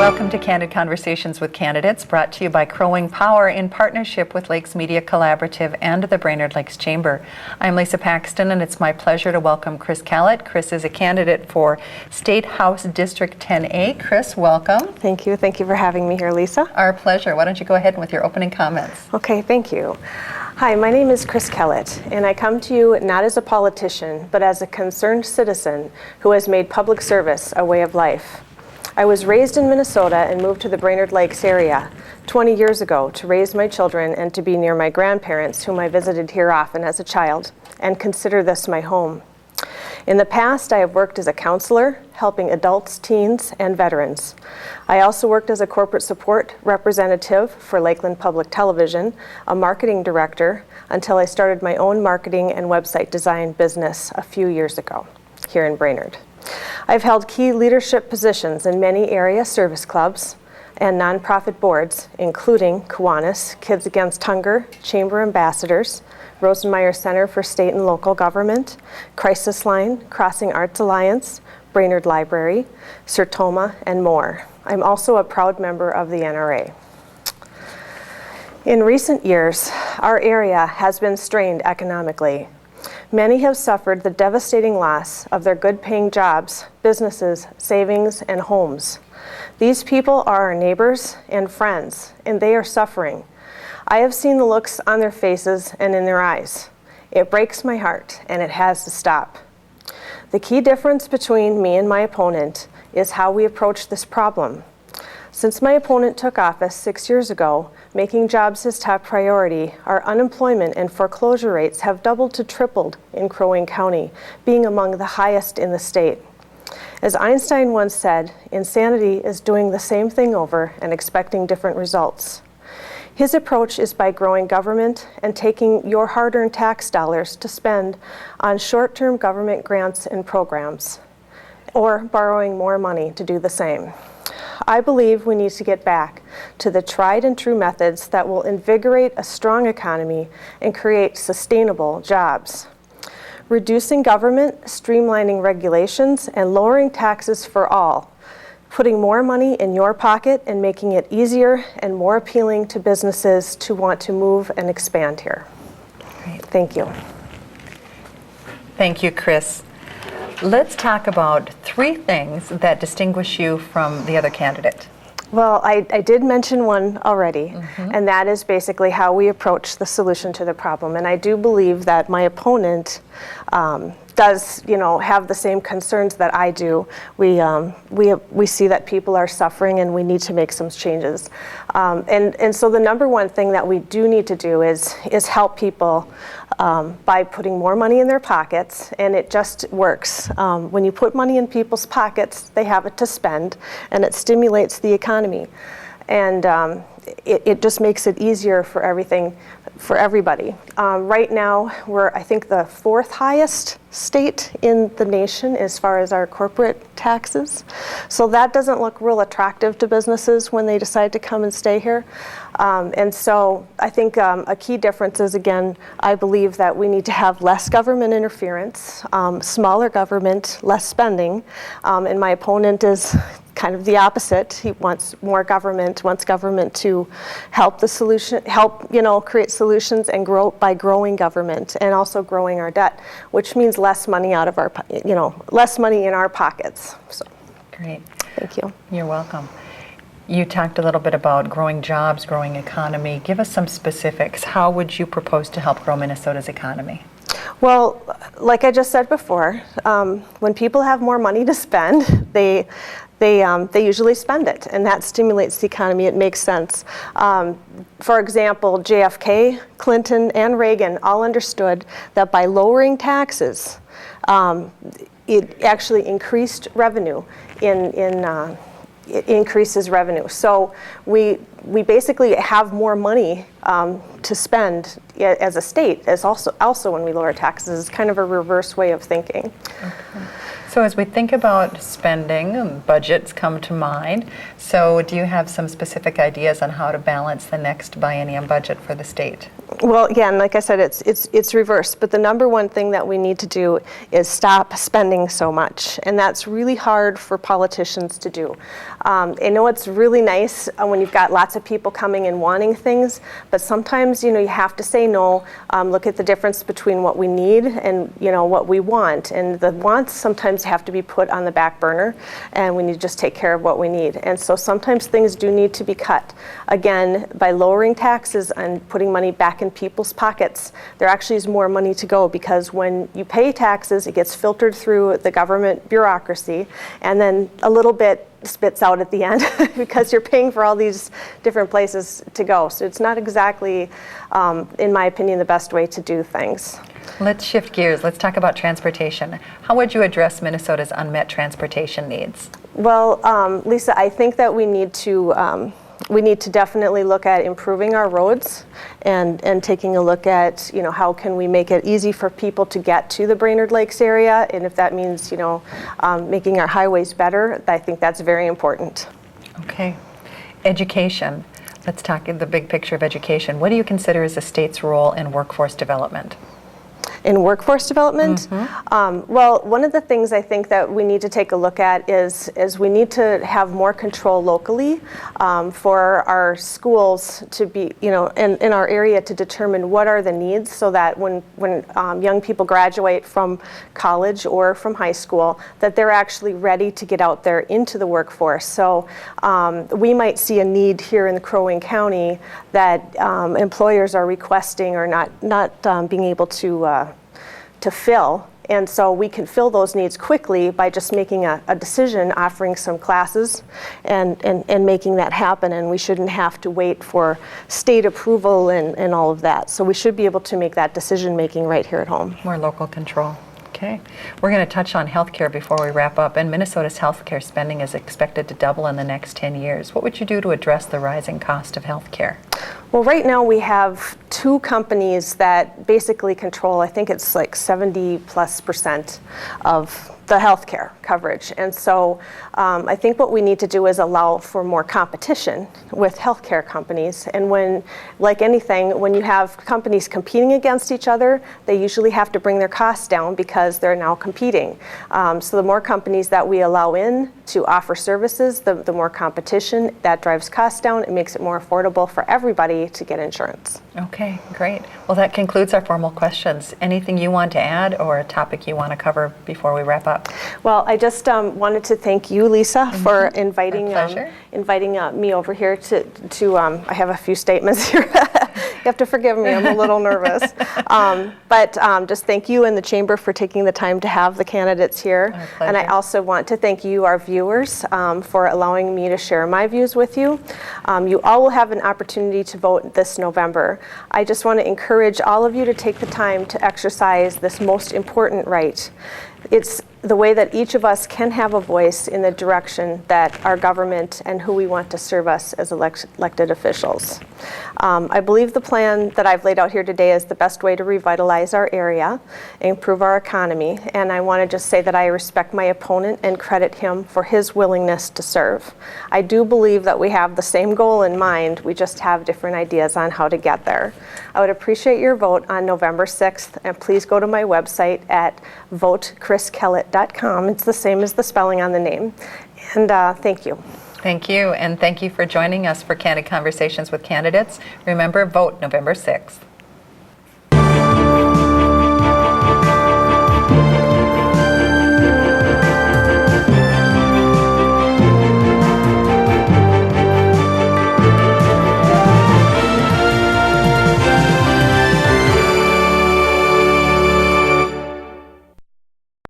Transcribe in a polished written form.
Welcome to Candid Conversations with Candidates, brought to you by Crowing Power in partnership with Lakes Media Collaborative and the Brainerd Lakes Chamber. I'm Lisa Paxton, and it's my pleasure to welcome Chris Kellett. Chris is a candidate for State House District 10A. Chris, welcome. Thank you. Thank you for having me here, Lisa. Our pleasure. Why don't you go ahead with your opening comments? Okay, thank you. Hi, my name is Chris Kellett, and I come to you not as a politician, but as a concerned citizen who has made public service a way of life. I was raised in Minnesota and moved to the Brainerd Lakes area 20 years ago to raise my children and to be near my grandparents, whom I visited here often as a child, and consider this my home. In the past, I have worked as a counselor, helping adults, teens, and veterans. I also worked as a corporate support representative for Lakeland Public Television, a marketing director, until I started my own marketing and website design business a few years ago here in Brainerd. I've held key leadership positions in many area service clubs and nonprofit boards, including Kiwanis, Kids Against Hunger, Chamber Ambassadors, Rosenmeyer Center for State and Local Government, Crisis Line, Crossing Arts Alliance, Brainerd Library, Sertoma, and more. I'm also a proud member of the NRA. In recent years, our area has been strained economically. Many have suffered the devastating loss of their good-paying jobs, businesses, savings, and homes. These people are our neighbors and friends, and they are suffering. I have seen the looks on their faces and in their eyes. It breaks my heart, and it has to stop. The key difference between me and my opponent is how we approach this problem. Since my opponent took office 6 years ago, making jobs his top priority, our unemployment and foreclosure rates have doubled to tripled in Crow Wing County, being among the highest in the state. As Einstein once said, insanity is doing the same thing over and expecting different results. His approach is by growing government and taking your hard-earned tax dollars to spend on short-term government grants and programs, or borrowing more money to do the same. I believe we need to get back to the tried and true methods that will invigorate a strong economy and create sustainable jobs. Reducing government, streamlining regulations, and lowering taxes for all, putting more money in your pocket and making it easier and more appealing to businesses to want to move and expand here. Great. Thank you. Thank you, Chris. Let's talk about 3 things that distinguish you from the other candidate. Well, I did mention one already, and that is basically how we approach the solution to the problem. And I do believe that my opponent does, have the same concerns that I do. We see that people are suffering, and we need to make some changes. And so the number one thing that we do need to do is help people by putting more money in their pockets, and it just works. When you put money in people's pockets, they have it to spend, and it stimulates the economy. And it just makes it easier for everybody. Right now, we're, I think, the 4th highest state in the nation as far as our corporate taxes. So that doesn't look real attractive to businesses when they decide to come and stay here. And so I think a key difference is, again, I believe that we need to have less government interference, smaller government, less spending. And my opponent is kind of the opposite. He wants more government, wants government to help create solutions and grow by growing government and also growing our debt, which means less money out of our, less money in our pockets. So, great. Thank you. You're welcome. You talked a little bit about growing jobs, growing economy. Give us some specifics. How would you propose to help grow Minnesota's economy? Well, like I just said before, when people have more money to spend, they usually spend it, and that stimulates the economy. It makes sense. For example, JFK, Clinton, and Reagan all understood that by lowering taxes, it actually increased revenue. It increases revenue. So we basically have more money to spend as a state, as also when we lower taxes. It's kind of a reverse way of thinking. Okay. So as we think about spending, budgets come to mind. So do you have some specific ideas on how to balance the next biennium budget for the state? Well, again, like I said, it's reversed, but the number one thing that we need to do is stop spending so much, and that's really hard for politicians to do. I know it's really nice when you've got lots of people coming and wanting things, but sometimes, you have to say no, look at the difference between what we need and, what we want, and the wants sometimes have to be put on the back burner, and we need to just take care of what we need. And so sometimes things do need to be cut. Again, by lowering taxes and putting money back in people's pockets, there actually is more money to go, because when you pay taxes, it gets filtered through the government bureaucracy, and then a little bit spits out at the end because you're paying for all these different places to go. So it's not exactly, in my opinion, the best way to do things. Let's shift gears. Let's talk about transportation. How would you address Minnesota's unmet transportation needs? Well, Lisa, I think that we need to definitely look at improving our roads and taking a look at, how can we make it easy for people to get to the Brainerd Lakes area, and if that means, making our highways better, I think that's very important. Okay. Education. Let's talk in the big picture of education. What do you consider as the state's role in workforce development? In workforce development? Well, one of the things I think that we need to take a look at is we need to have more control locally for our schools to be, in our area, to determine what are the needs, so that when young people graduate from college or from high school, that they're actually ready to get out there into the workforce. So we might see a need here in the Crow Wing County that employers are requesting or not being able to fill, and so we can fill those needs quickly by just making a decision, offering some classes, and making that happen, and we shouldn't have to wait for state approval and all of that. So we should be able to make that decision making right here at home. More local control. Okay. We're going to touch on healthcare before we wrap up, and Minnesota's healthcare spending is expected to double in the next 10 years. What would you do to address the rising cost of healthcare? Well, right now we have two companies that basically control, I think it's like 70+% of the healthcare coverage. And so I think what we need to do is allow for more competition with healthcare companies. And when, like anything, when you have companies competing against each other, they usually have to bring their costs down because they're now competing. So the more companies that we allow in to offer services, the more competition, that drives costs down. It makes it more affordable for everybody to get insurance. Okay, great. Well, that concludes our formal questions. Anything you want to add or a topic you want to cover before we wrap up? Well, I just wanted to thank you, Lisa, for inviting me over here to I have a few statements here. You have to forgive me, I'm a little nervous. But just thank you and the Chamber for taking the time to have the candidates here. And I also want to thank you, our viewers, for allowing me to share my views with you. You all will have an opportunity to vote this November. I just want to encourage all of you to take the time to exercise this most important right. It's the way that each of us can have a voice in the direction that our government and who we want to serve us as elected officials. I believe the plan that I've laid out here today is the best way to revitalize our area, improve our economy, and I want to just say that I respect my opponent and credit him for his willingness to serve. I do believe that we have the same goal in mind, we just have different ideas on how to get there. I would appreciate your vote on November 6th, and please go to my website at votechriskellett.com. It's the same as the spelling on the name. And thank you. Thank you, and thank you for joining us for Candid Conversations with Candidates. Remember, vote November 6th.